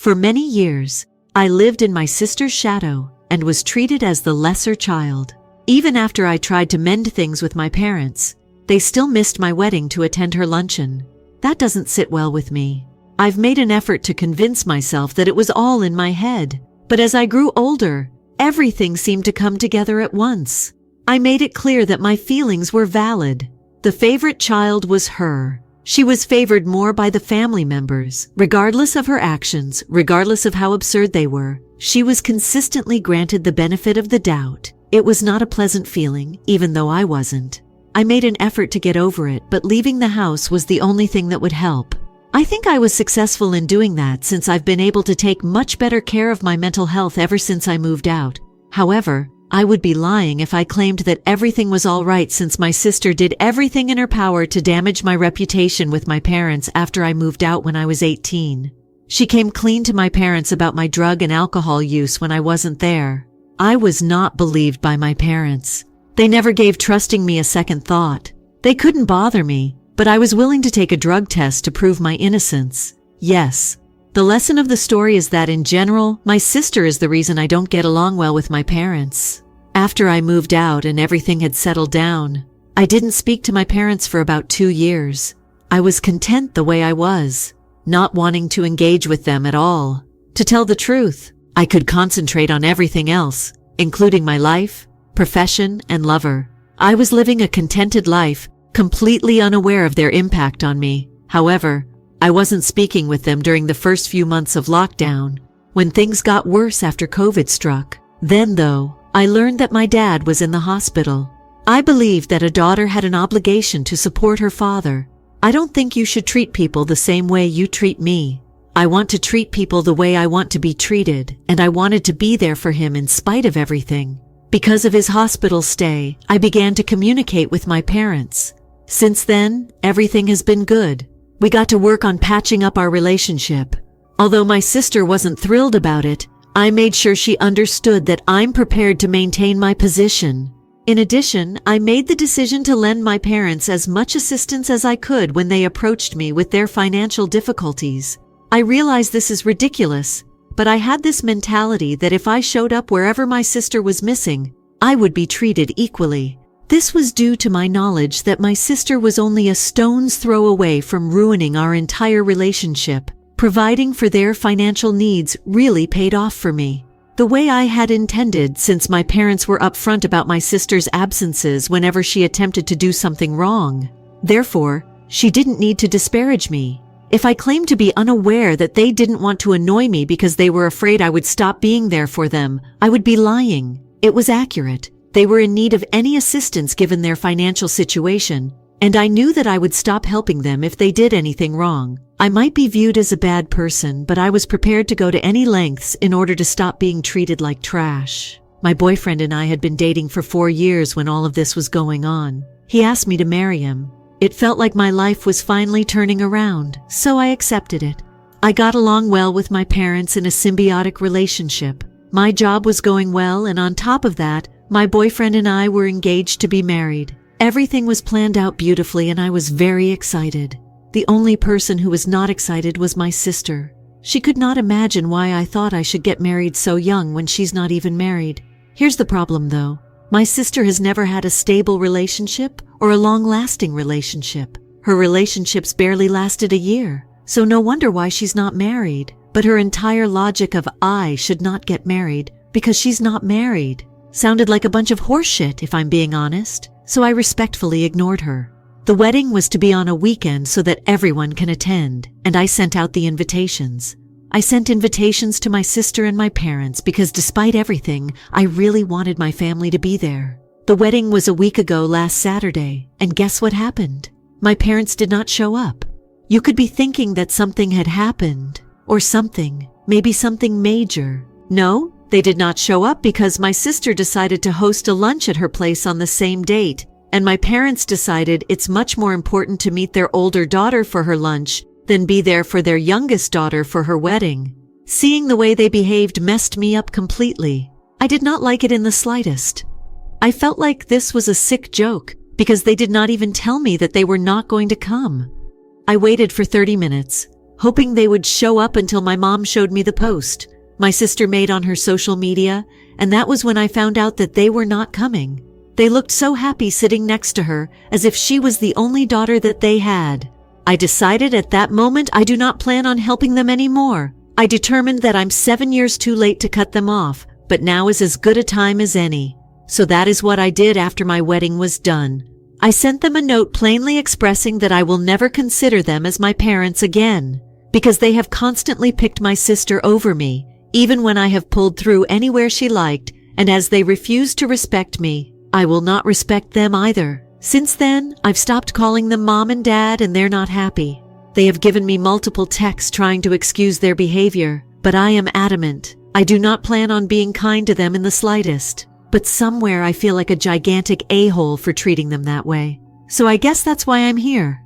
For many years, I lived in my sister's shadow and was treated as the lesser child. Even after I tried to mend things with my parents, they still missed my wedding to attend her luncheon. That doesn't sit well with me. I've made an effort to convince myself that it was all in my head, but as I grew older, everything seemed to come together at once. I made it clear that my feelings were valid. The favorite child was her. She was favored more by the family members. Regardless of her actions, regardless of how absurd they were, she was consistently granted the benefit of the doubt. It was not a pleasant feeling, even though I wasn't. I made an effort to get over it, but leaving the house was the only thing that would help. I think I was successful in doing that since I've been able to take much better care of my mental health ever since I moved out. However, I would be lying if I claimed that everything was all right since my sister did everything in her power to damage my reputation with my parents after I moved out when I was 18. She came clean to my parents about my drug and alcohol use when I wasn't there. I was not believed by my parents. They never gave trusting me a second thought. They couldn't bother me, but I was willing to take a drug test to prove my innocence. Yes. The lesson of the story is that in general, my sister is the reason I don't get along well with my parents. After I moved out and everything had settled down, I didn't speak to my parents for about 2 years. I was content the way I was, not wanting to engage with them at all. To tell the truth, I could concentrate on everything else, including my life, profession, and lover. I was living a contented life, completely unaware of their impact on me. However, I wasn't speaking with them during the first few months of lockdown, when things got worse after COVID struck. Then, though, I learned that my dad was in the hospital. I believed that a daughter had an obligation to support her father. I don't think you should treat people the same way you treat me. I want to treat people the way I want to be treated, and I wanted to be there for him in spite of everything. Because of his hospital stay, I began to communicate with my parents. Since then, everything has been good. We got to work on patching up our relationship. Although my sister wasn't thrilled about it, I made sure she understood that I'm prepared to maintain my position. In addition, I made the decision to lend my parents as much assistance as I could when they approached me with their financial difficulties. I realize this is ridiculous, but I had this mentality that if I showed up wherever my sister was missing, I would be treated equally. This was due to my knowledge that my sister was only a stone's throw away from ruining our entire relationship. Providing for their financial needs really paid off for me, the way I had intended, since my parents were upfront about my sister's absences whenever she attempted to do something wrong. Therefore, she didn't need to disparage me. If I claimed to be unaware that they didn't want to annoy me because they were afraid I would stop being there for them, I would be lying. It was accurate. They were in need of any assistance given their financial situation, and I knew that I would stop helping them if they did anything wrong. I might be viewed as a bad person, but I was prepared to go to any lengths in order to stop being treated like trash. My boyfriend and I had been dating for 4 years when all of this was going on. He asked me to marry him. It felt like my life was finally turning around, so I accepted it. I got along well with my parents in a symbiotic relationship. My job was going well, and on top of that, my boyfriend and I were engaged to be married. Everything was planned out beautifully, and I was very excited. The only person who was not excited was my sister. She could not imagine why I thought I should get married so young when she's not even married. Here's the problem, though. My sister has never had a stable relationship or a long-lasting relationship. Her relationships barely lasted a year, so no wonder why she's not married. But her entire logic of I should not get married because she's not married sounded like a bunch of horseshit, if I'm being honest, so I respectfully ignored her. The wedding was to be on a weekend so that everyone can attend, and I sent out the invitations. I sent invitations to my sister and my parents because despite everything, I really wanted my family to be there. The wedding was a week ago last Saturday, and guess what happened? My parents did not show up. You could be thinking that something had happened, or something, maybe something major. No, they did not show up because my sister decided to host a lunch at her place on the same date, and my parents decided it's much more important to meet their older daughter for her lunch than be there for their youngest daughter for her wedding. Seeing the way they behaved messed me up completely. I did not like it in the slightest. I felt like this was a sick joke because they did not even tell me that they were not going to come. I waited for 30 minutes, hoping they would show up until my mom showed me the post my sister made on her social media, and that was when I found out that they were not coming. They looked so happy sitting next to her, as if she was the only daughter that they had. I decided at that moment I do not plan on helping them anymore. I determined that I'm 7 years too late to cut them off, but now is as good a time as any. So that is what I did after my wedding was done. I sent them a note plainly expressing that I will never consider them as my parents again, because they have constantly picked my sister over me, even when I have pulled through anywhere she liked, and as they refuse to respect me, I will not respect them either. Since then, I've stopped calling them mom and dad, and they're not happy. They have given me multiple texts trying to excuse their behavior, but I am adamant. I do not plan on being kind to them in the slightest. But somewhere I feel like a gigantic a-hole for treating them that way. So I guess that's why I'm here.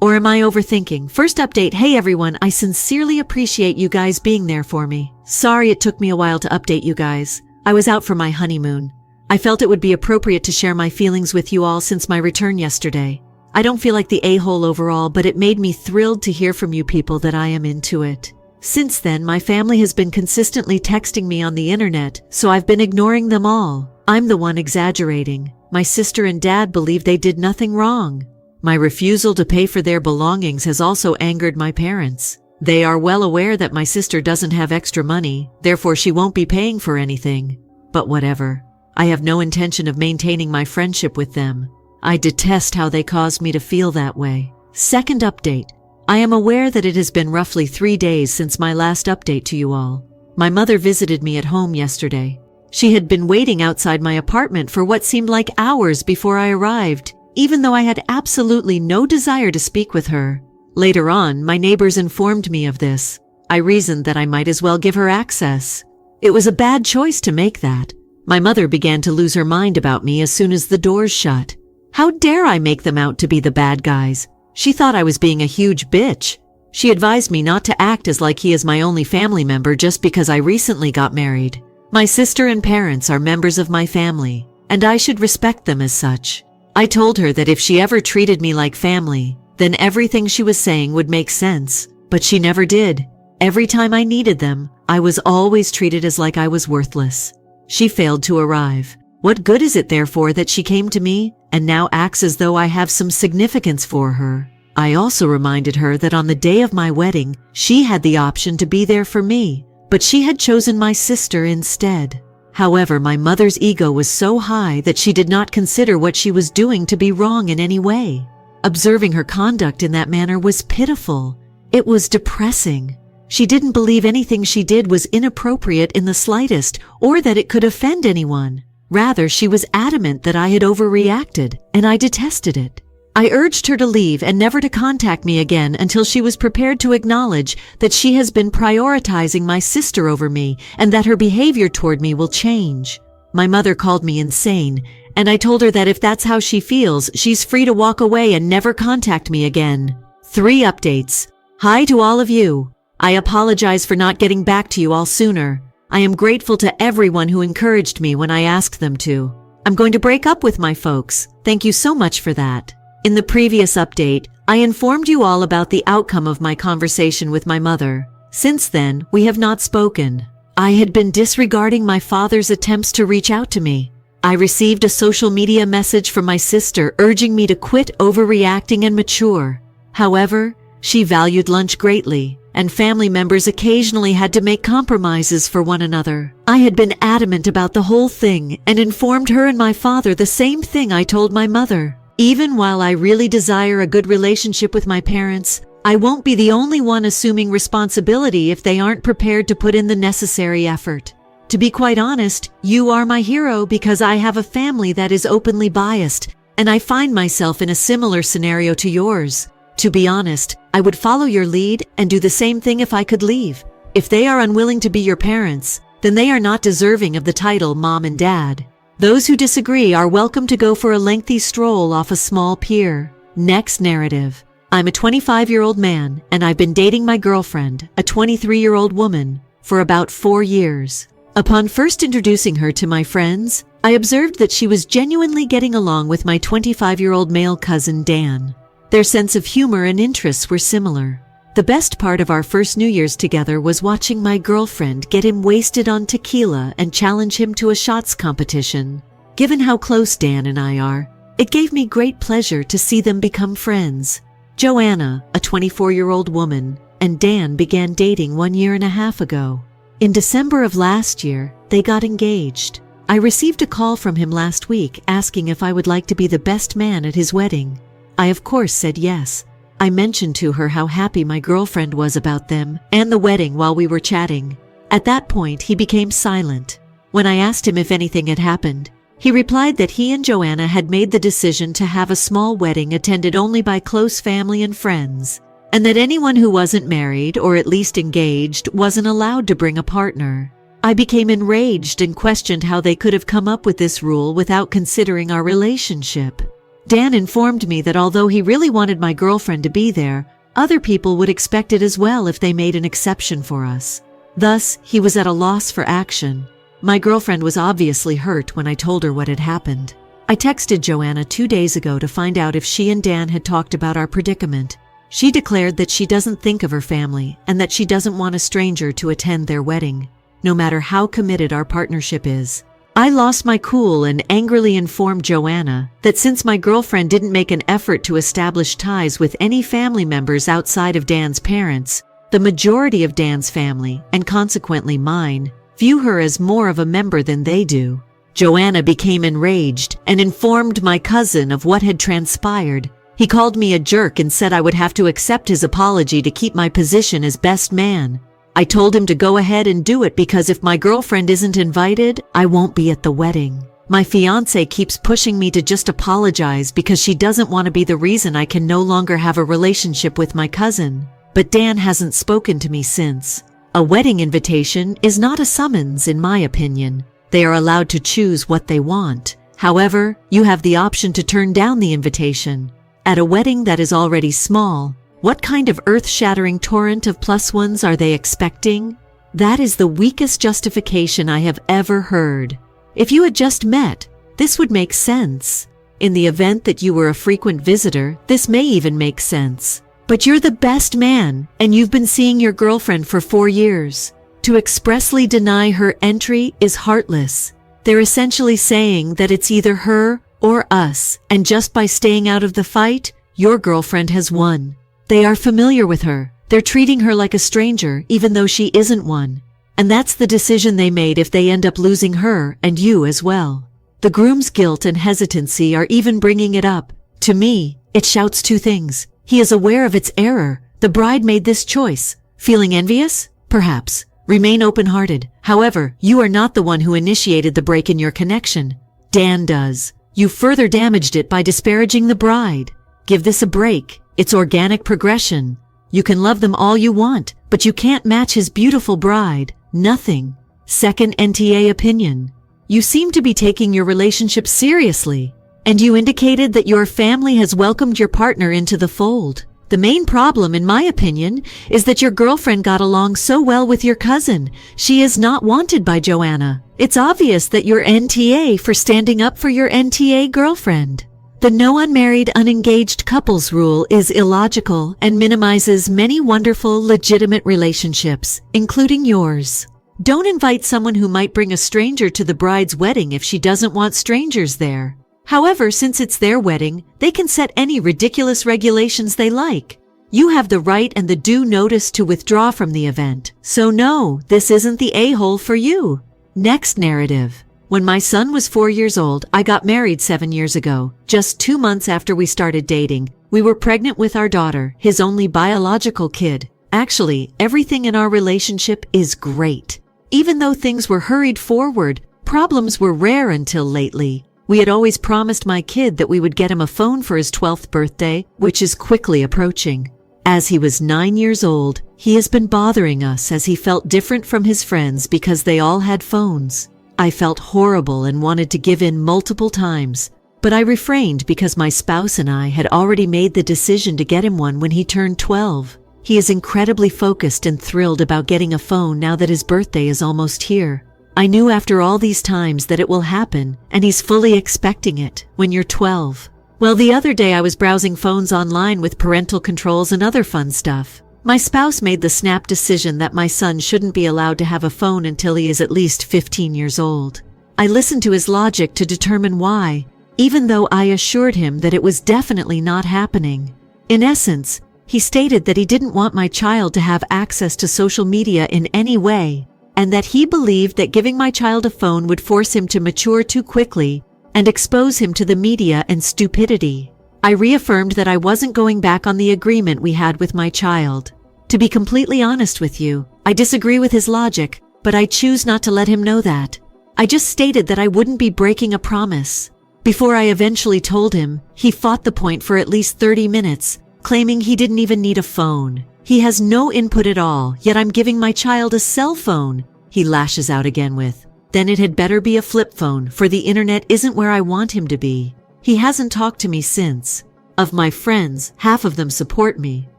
Or am I overthinking? First update, hey everyone, I sincerely appreciate you guys being there for me. Sorry it took me a while to update you guys. I was out for my honeymoon. I felt it would be appropriate to share my feelings with you all since my return yesterday. I don't feel like the a-hole overall, but it made me thrilled to hear from you people that I am into it. Since then, my family has been consistently texting me on the internet, so I've been ignoring them all. I'm the one exaggerating. My sister and dad believe they did nothing wrong. My refusal to pay for their belongings has also angered my parents. They are well aware that my sister doesn't have extra money, therefore she won't be paying for anything. But whatever. I have no intention of maintaining my friendship with them. I detest how they caused me to feel that way. Second update. I am aware that it has been roughly 3 days since my last update to you all. My mother visited me at home yesterday. She had been waiting outside my apartment for what seemed like hours before I arrived, even though I had absolutely no desire to speak with her. Later on, my neighbors informed me of this. I reasoned that I might as well give her access. It was a bad choice to make that. My mother began to lose her mind about me as soon as the doors shut. How dare I make them out to be the bad guys? She thought I was being a huge bitch. She advised me not to act as like he is my only family member just because I recently got married. My sister and parents are members of my family, and I should respect them as such. I told her that if she ever treated me like family, then everything she was saying would make sense, but she never did. Every time I needed them, I was always treated as like I was worthless. She failed to arrive. What good is it therefore that she came to me and now acts as though I have some significance for her? I also reminded her that on the day of my wedding, she had the option to be there for me, but she had chosen my sister instead. However, my mother's ego was so high that she did not consider what she was doing to be wrong in any way. Observing her conduct in that manner was pitiful. It was depressing. She didn't believe anything she did was inappropriate in the slightest, or that it could offend anyone. Rather, she was adamant that I had overreacted, and I detested it. I urged her to leave and never to contact me again until she was prepared to acknowledge that she has been prioritizing my sister over me and that her behavior toward me will change. My mother called me insane, and I told her that if that's how she feels, she's free to walk away and never contact me again. 3 updates. Hi to all of you. I apologize for not getting back to you all sooner. I am grateful to everyone who encouraged me when I asked them to. I'm going to break up with my folks. Thank you so much for that. In the previous update, I informed you all about the outcome of my conversation with my mother. Since then, we have not spoken. I had been disregarding my father's attempts to reach out to me. I received a social media message from my sister urging me to quit overreacting and mature. However, she valued lunch greatly, and family members occasionally had to make compromises for one another. I had been adamant about the whole thing and informed her and my father the same thing I told my mother. Even while I really desire a good relationship with my parents, I won't be the only one assuming responsibility if they aren't prepared to put in the necessary effort. To be quite honest, you are my hero because I have a family that is openly biased, and I find myself in a similar scenario to yours. To be honest, I would follow your lead and do the same thing if I could leave. If they are unwilling to be your parents, then they are not deserving of the title mom and dad. Those who disagree are welcome to go for a lengthy stroll off a small pier. Next narrative. I'm a 25-year-old man, and I've been dating my girlfriend, a 23-year-old woman, for about 4 years. Upon first introducing her to my friends, I observed that she was genuinely getting along with my 25-year-old male cousin Dan. Their sense of humor and interests were similar. The best part of our first New Year's together was watching my girlfriend get him wasted on tequila and challenge him to a shots competition. Given how close Dan and I are, it gave me great pleasure to see them become friends. Joanna, a 24-year-old woman, and Dan began dating 1.5 years ago. In December of last year, they got engaged. I received a call from him last week asking if I would like to be the best man at his wedding. I of course said yes. I mentioned to her how happy my girlfriend was about them and the wedding while we were chatting. At that point, he became silent. When I asked him if anything had happened, he replied that he and Joanna had made the decision to have a small wedding attended only by close family and friends, and that anyone who wasn't married or at least engaged wasn't allowed to bring a partner. I became enraged and questioned how they could have come up with this rule without considering our relationship. Dan informed me that although he really wanted my girlfriend to be there, other people would expect it as well if they made an exception for us. Thus, he was at a loss for action. My girlfriend was obviously hurt when I told her what had happened. I texted Joanna 2 days ago to find out if she and Dan had talked about our predicament. She declared that she doesn't think of her family and that she doesn't want a stranger to attend their wedding, no matter how committed our partnership is. I lost my cool and angrily informed Joanna that since my girlfriend didn't make an effort to establish ties with any family members outside of Dan's parents, the majority of Dan's family, and consequently mine, view her as more of a member than they do. Joanna became enraged and informed my cousin of what had transpired. He called me a jerk and said I would have to accept his apology to keep my position as best man. I told him to go ahead and do it because if my girlfriend isn't invited, I won't be at the wedding. My fiancé keeps pushing me to just apologize because she doesn't want to be the reason I can no longer have a relationship with my cousin. But Dan hasn't spoken to me since. A wedding invitation is not a summons, in my opinion. They are allowed to choose what they want. However, you have the option to turn down the invitation. At a wedding that is already small, what kind of earth-shattering torrent of plus ones are they expecting? That is the weakest justification I have ever heard. If you had just met, this would make sense. In the event that you were a frequent visitor, this may even make sense. But you're the best man, and you've been seeing your girlfriend for 4 years. To expressly deny her entry is heartless. They're essentially saying that it's either her or us, and just by staying out of the fight, your girlfriend has won. They are familiar with her. They're treating her like a stranger, even though she isn't one. And that's the decision they made if they end up losing her and you as well. The groom's guilt and hesitancy are even bringing it up. To me, it shouts 2 things. He is aware of its error. The bride made this choice. Feeling envious? Perhaps. Remain open-hearted. However, you are not the one who initiated the break in your connection. Dan does. You further damaged it by disparaging the bride. Give this a break. It's organic progression. You can love them all you want, but you can't match his beautiful bride. Nothing. Second NTA opinion. You seem to be taking your relationship seriously. And you indicated that your family has welcomed your partner into the fold. The main problem, in my opinion, is that your girlfriend got along so well with your cousin. She is not wanted by Joanna. It's obvious that you're NTA for standing up for your NTA girlfriend. The no unmarried, unengaged couples rule is illogical and minimizes many wonderful, legitimate relationships, including yours. Don't invite someone who might bring a stranger to the bride's wedding if she doesn't want strangers there. However, since it's their wedding, they can set any ridiculous regulations they like. You have the right and the due notice to withdraw from the event. So no, this isn't the a-hole for you. Next narrative. When my son was 4 years old, I got married 7 years ago. Just 2 months after we started dating, we were pregnant with our daughter, his only biological kid. Actually, everything in our relationship is great. Even though things were hurried forward, problems were rare until lately. We had always promised my kid that we would get him a phone for his 12th birthday, which is quickly approaching. As he was 9 years old, he has been bothering us as he felt different from his friends because they all had phones. I felt horrible and wanted to give in multiple times, but I refrained because my spouse and I had already made the decision to get him one when he turned 12. He is incredibly focused and thrilled about getting a phone now that his birthday is almost here. I knew after all these times that it will happen, and he's fully expecting it when you're 12. Well, the other day I was browsing phones online with parental controls and other fun stuff. My spouse made the snap decision that my son shouldn't be allowed to have a phone until he is at least 15 years old. I listened to his logic to determine why, even though I assured him that it was definitely not happening. In essence, he stated that he didn't want my child to have access to social media in any way, and that he believed that giving my child a phone would force him to mature too quickly and expose him to the media and stupidity. I reaffirmed that I wasn't going back on the agreement we had with my child. To be completely honest with you, I disagree with his logic, but I choose not to let him know that. I just stated that I wouldn't be breaking a promise. Before I eventually told him, he fought the point for at least 30 minutes, claiming he didn't even need a phone. He has no input at all, yet I'm giving my child a cell phone, he lashes out again with. Then it had better be a flip phone, for the internet isn't where I want him to be. He hasn't talked to me since. Of my friends, half of them support me,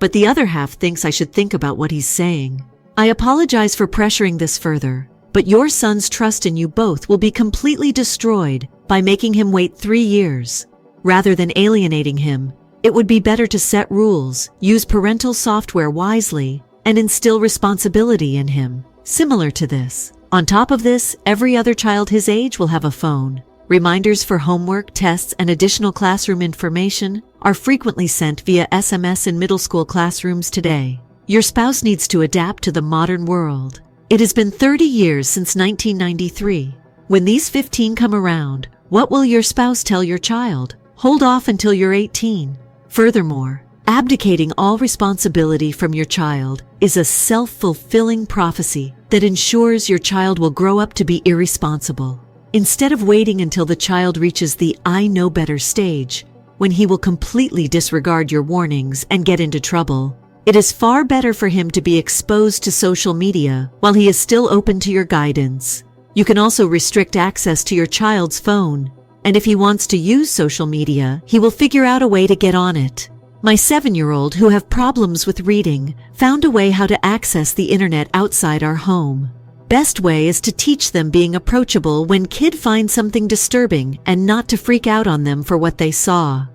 but the other half thinks I should think about what he's saying. I apologize for pressuring this further, but your son's trust in you both will be completely destroyed by making him wait 3 years. Rather than alienating him, it would be better to set rules, use parental software wisely, and instill responsibility in him. Similar to this. On top of this, every other child his age will have a phone. Reminders for homework, tests, and additional classroom information are frequently sent via SMS in middle school classrooms today. Your spouse needs to adapt to the modern world. It has been 30 years since 1993. When these 15 come around, what will your spouse tell your child? Hold off until you're 18. Furthermore, abdicating all responsibility from your child is a self-fulfilling prophecy that ensures your child will grow up to be irresponsible. Instead of waiting until the child reaches the I know better stage, when he will completely disregard your warnings and get into trouble, it is far better for him to be exposed to social media while he is still open to your guidance. You can also restrict access to your child's phone, and if he wants to use social media, he will figure out a way to get on it. My 7-year-old, who have problems with reading, found a way how to access the internet outside our home. Best way is to teach them being approachable when kid finds something disturbing and not to freak out on them for what they saw.